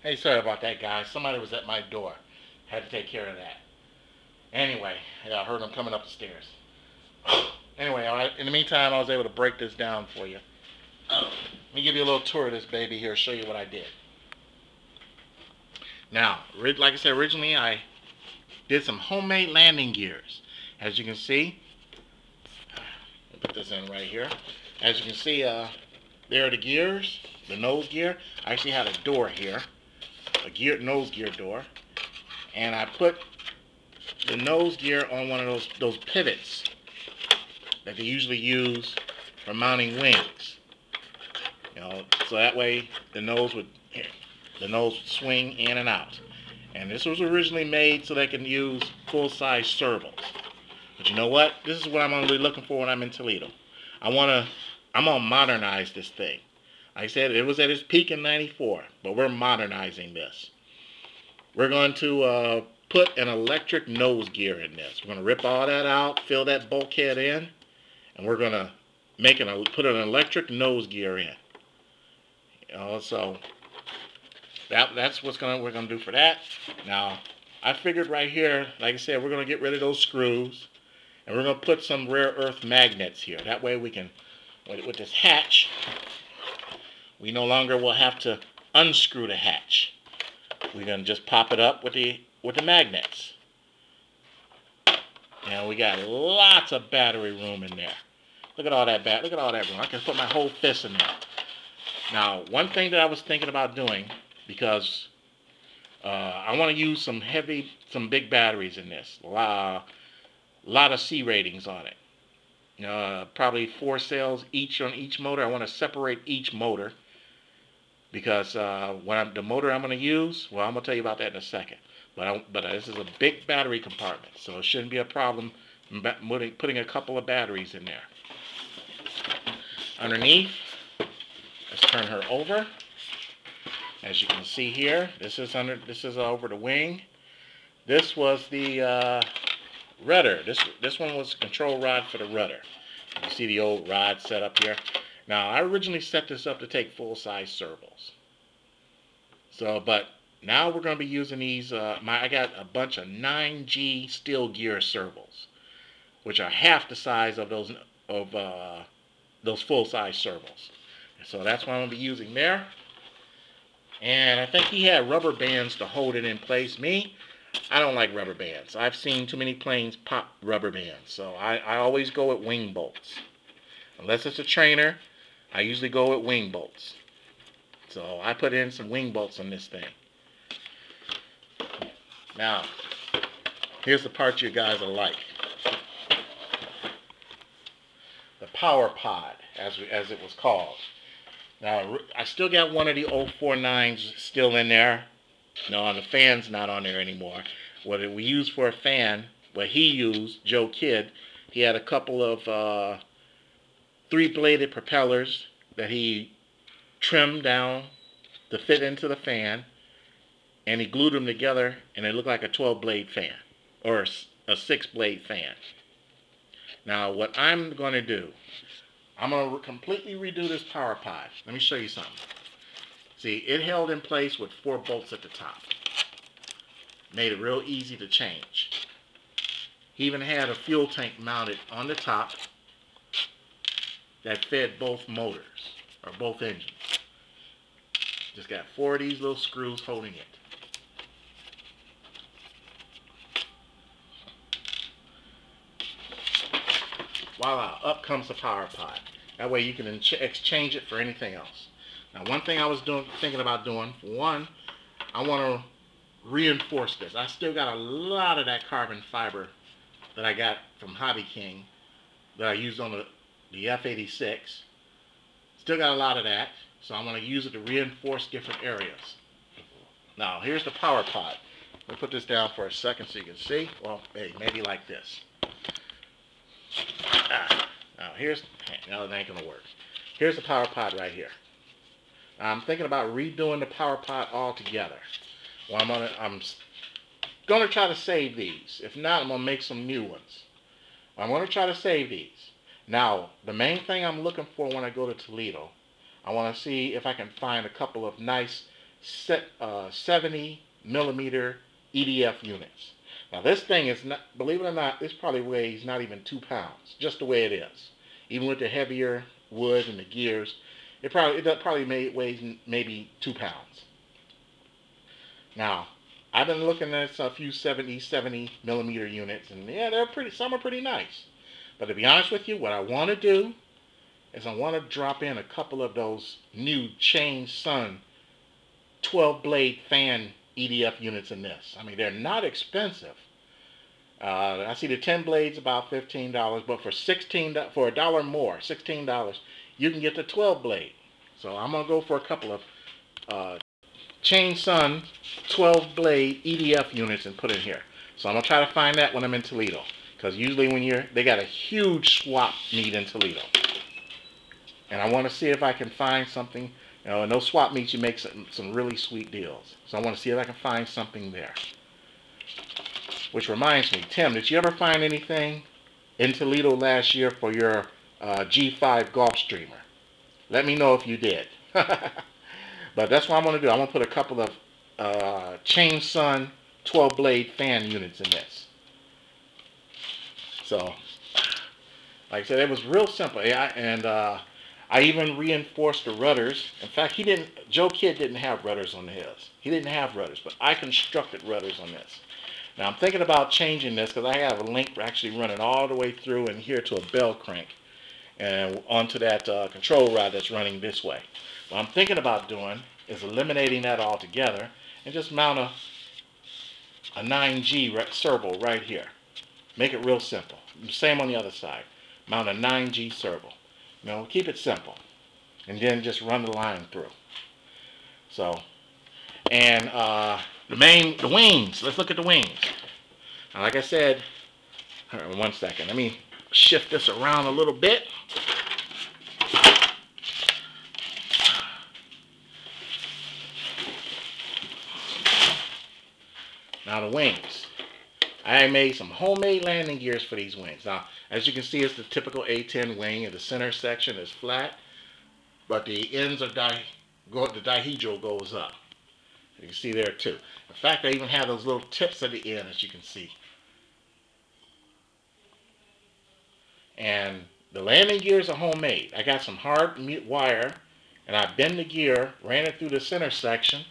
Hey, sorry about that, guys. Somebody was at my door. Had to take care of that. Anyway, yeah, I heard them coming up the stairs. Anyway, all right. In the meantime, I was able to break this down for you. Let me give you a little tour of this baby here, show you what I did. Now, like I said, originally I did some homemade landing gears. As you can see, I'll put this in right here. As you can see, there are the gears, the nose gear. I actually had a door here, a nose gear door, and I put the nose gear on one of those pivots that they usually use for mounting wings. So that way the nose would swing in and out. And this was originally made so they can use full-size servos. But you know what? This is what I'm going to be looking for when I'm in Toledo. I'm gonna modernize this thing. Like I said, it was at its peak in '94, but we're modernizing this. We're going to put an electric nose gear in this. We're going to rip all that out, fill that bulkhead in, and we're going to put an electric nose gear in. So that's what we're going to do for that. Now, I figured right here, like I said, we're going to get rid of those screws, and we're going to put some rare earth magnets here. That way we can, with this hatch, we no longer will have to unscrew the hatch. We're going to just pop it up with the magnets. And we got lots of battery room in there. Look at all that room. I can put my whole fist in there. Now, one thing that I was thinking about doing, because I want to use some big batteries in this. A lot of C ratings on it. Probably 4 cells each on each motor. I want to separate each motor because the motor I'm going to use, well, I'm going to tell you about that in a second. But this is a big battery compartment, so it shouldn't be a problem putting a couple of batteries in there. Underneath, let's turn her over. As you can see here, this is over the wing. This was the rudder. This one was the control rod for the rudder. You see the old rod set up here. Now, I originally set this up to take full-size servos. But now we're going to be using these. I got a bunch of 9G steel gear servos, which are half the size of those full-size servos. So that's what I'm going to be using there. And I think he had rubber bands to hold it in place. I don't like rubber bands. I've seen too many planes pop rubber bands. So I always go with wing bolts. Unless it's a trainer, I usually go with wing bolts. So I put in some wing bolts on this thing. Now, here's the part you guys will like. The power pod, as it was called. Now, I still got one of the 049s still in there. No, the fan's not on there anymore. What we used for a fan, what he used, Joe Kidd, he had a couple of 3-bladed propellers that he trimmed down to fit into the fan, and he glued them together, and it looked like a 12-blade fan, or a 6-blade fan. Now, what I'm going to do, I'm going to completely redo this power pod. Let me show you something. See, it held in place with 4 bolts at the top. Made it real easy to change. He even had a fuel tank mounted on the top that fed both motors, or both engines. Just got 4 of these little screws holding it. Voila, up comes the power pod. That way you can exchange it for anything else. Now, one thing I was thinking about doing, for one, I want to reinforce this. I still got a lot of that carbon fiber that I got from Hobby King that I used on the F-86. Still got a lot of that, so I'm going to use it to reinforce different areas. Now, here's the power pod. Let me put this down for a second so you can see. Well, hey, maybe like this. Now that ain't gonna work. Here's the power pod right here. I'm thinking about redoing the power pod altogether. Well, I'm gonna try to save these. If not, I'm gonna make some new ones. I'm gonna try to save these. Now, the main thing I'm looking for when I go to Toledo, I want to see if I can find a couple of nice 70 millimeter EDF units. Now this thing is not, believe it or not, this probably weighs not even 2 pounds, just the way it is. Even with the heavier wood and the gears, it probably weighs maybe 2 pounds. Now, I've been looking at a few 70 millimeter units, and yeah, some are pretty nice. But to be honest with you, what I want to do is I want to drop in a couple of those new Chain Sun 12 blade fan EDF units in this. I mean, they're not expensive. I see the 10 blades about $15, but for a dollar more, $16, you can get the 12 blade. So I'm gonna go for a couple of Chain Sun 12 blade EDF units and put in here. So I'm gonna try to find that when I'm in Toledo, because usually when they got a huge swap meet in Toledo, and I want to see if I can find something. You know, in those swap meets, you make some really sweet deals. So I want to see if I can find something there. Which reminds me, Tim, did you ever find anything in Toledo last year for your G5 Gulf streamer? Let me know if you did. But that's what I'm going to do. I'm going to put a couple of Chain Sun 12 blade fan units in this. So, like I said, it was real simple. I even reinforced the rudders. In fact, Joe Kidd didn't have rudders on his. He didn't have rudders, but I constructed rudders on this. Now I'm thinking about changing this because I have a link actually running all the way through in here to a bell crank and onto that control rod that's running this way. What I'm thinking about doing is eliminating that altogether and just mount a 9G servo right here. Make it real simple. Same on the other side. Mount a 9G servo. You know, keep it simple, and then just run the line through. So, and the wings. Let's look at the wings. Now, like I said, hold on 1 second. Let me shift this around a little bit. Now the wings. I made some homemade landing gears for these wings. Now, as you can see, it's the typical A-10 wing, and the center section is flat, but the ends are the dihedral goes up. You can see there too. In fact, I even have those little tips at the end, as you can see. And the landing gears are homemade. I got some hard wire, and I bend the gear, ran it through the center section,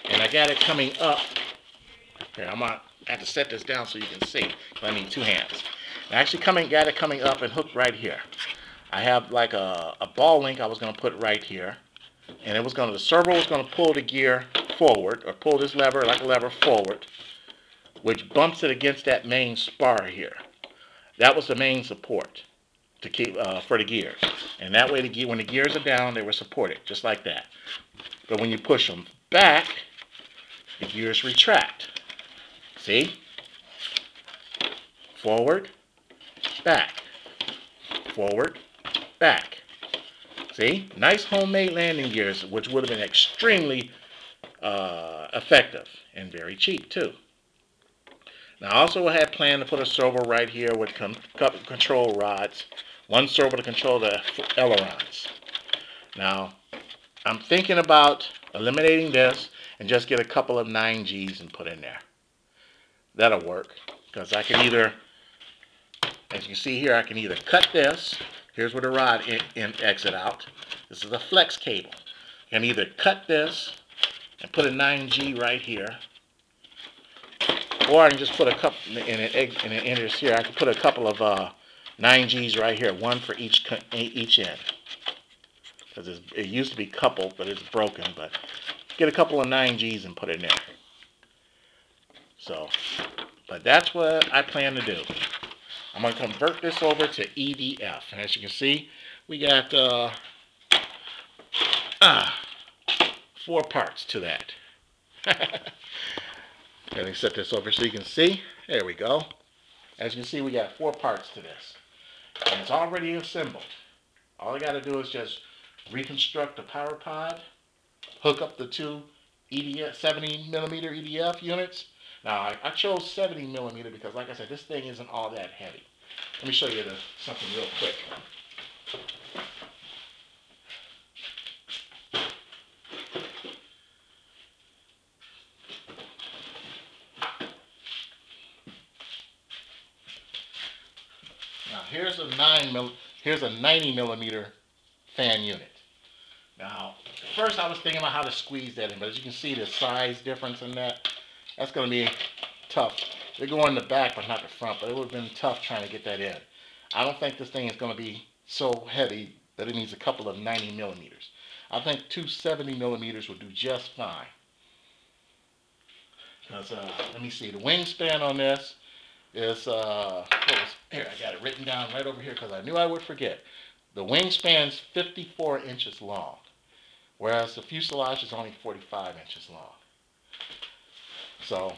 and I got it coming up. Here, I'm gonna have to set this down so you can see. I need 2 hands. I actually got it coming up and hooked right here. I have like a ball link I was going to put right here, and the servo was going to pull the gear forward, or pull this lever like a lever forward, which bumps it against that main spar here. That was the main support to keep for the gears, and that way when the gears are down, they were supported just like that. But when you push them back, the gears retract. See? Forward, back, forward, back. See? Nice homemade landing gears, which would have been extremely effective and very cheap too. Now, I also had planned to put a servo right here with control rods, one servo to control the ailerons. Now, I'm thinking about eliminating this and just get a couple of 9Gs and put in there. That'll work, because I can either, as you see here, I can either cut this. Here's where the rod exit out. This is a flex cable. I can either cut this and put a 9G right here, or I can just put a couple, and it enters here. I can put a couple of 9Gs right here, one for each end. Because it used to be coupled, but it's broken. But get a couple of 9Gs and put it in there. So, but that's what I plan to do. I'm going to convert this over to EDF. And as you can see, we got 4 parts to that. Let me set this over so you can see. There we go. As you can see, we got 4 parts to this. And it's already assembled. All I got to do is just reconstruct the power pod, hook up the 2 EDF 70 millimeter EDF units. Now, I chose 70 millimeter because, like I said, this thing isn't all that heavy. Let me show you something real quick. here's a 90 millimeter fan unit. Now, first I was thinking about how to squeeze that in, but as you can see, the size difference in that's going to be tough. They go in the back, but not the front. But it would have been tough trying to get that in. I don't think this thing is going to be so heavy that it needs a couple of 90 millimeters. I think two 70 millimeters would do just fine. Because let me see, the wingspan on this is here. I got it written down right over here because I knew I would forget. The wingspan's 54 inches long, whereas the fuselage is only 45 inches long. So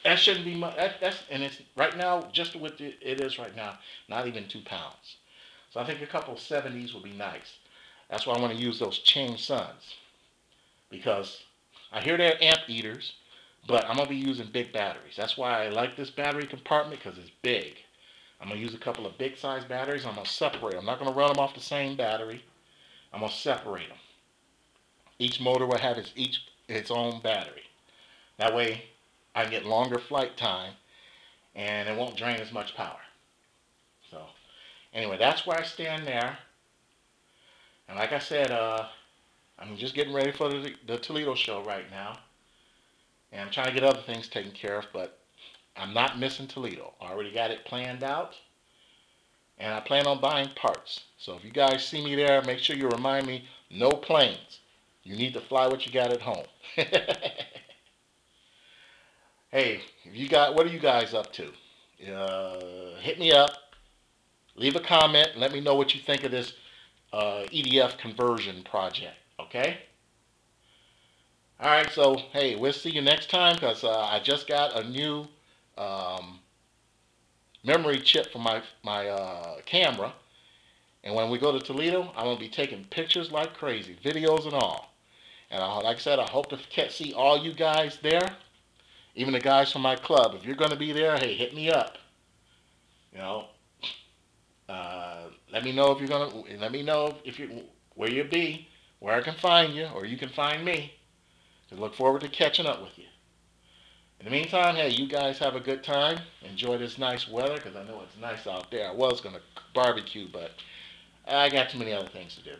that shouldn't be much. And it's right now, just what it is right now, not even 2 pounds. So I think a couple of 70s would be nice. That's why I want to use those chain suns, because I hear they're amp eaters, but I'm going to be using big batteries. That's why I like this battery compartment, because it's big. I'm going to use a couple of big size batteries. I'm going to separate them. I'm not going to run them off the same battery. I'm going to separate them. Each motor will have its own battery. That way I can get longer flight time and it won't drain as much power. So anyway, that's where I stand there. And like I said, I'm just getting ready for the Toledo show right now. And I'm trying to get other things taken care of, but I'm not missing Toledo. I already got it planned out. And I plan on buying parts. So if you guys see me there, make sure you remind me, no planes. You need to fly what you got at home. Hey, what are you guys up to? Hit me up. Leave a comment. Let me know what you think of this EDF conversion project. Okay? Alright, so hey, we'll see you next time, because I just got a new memory chip for my camera. And when we go to Toledo, I'm going to be taking pictures like crazy, videos and all. And like I said, I hope to see all you guys there, even the guys from my club. If you're going to be there, hey, hit me up. You know, let me know if you're going to. Let me know where you be, where I can find you, or you can find me. I look forward to catching up with you. In the meantime, hey, you guys have a good time. Enjoy this nice weather, because I know it's nice out there. I was going to barbecue, but I got too many other things to do.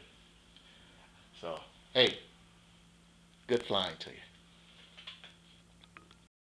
So, hey, good flying to you.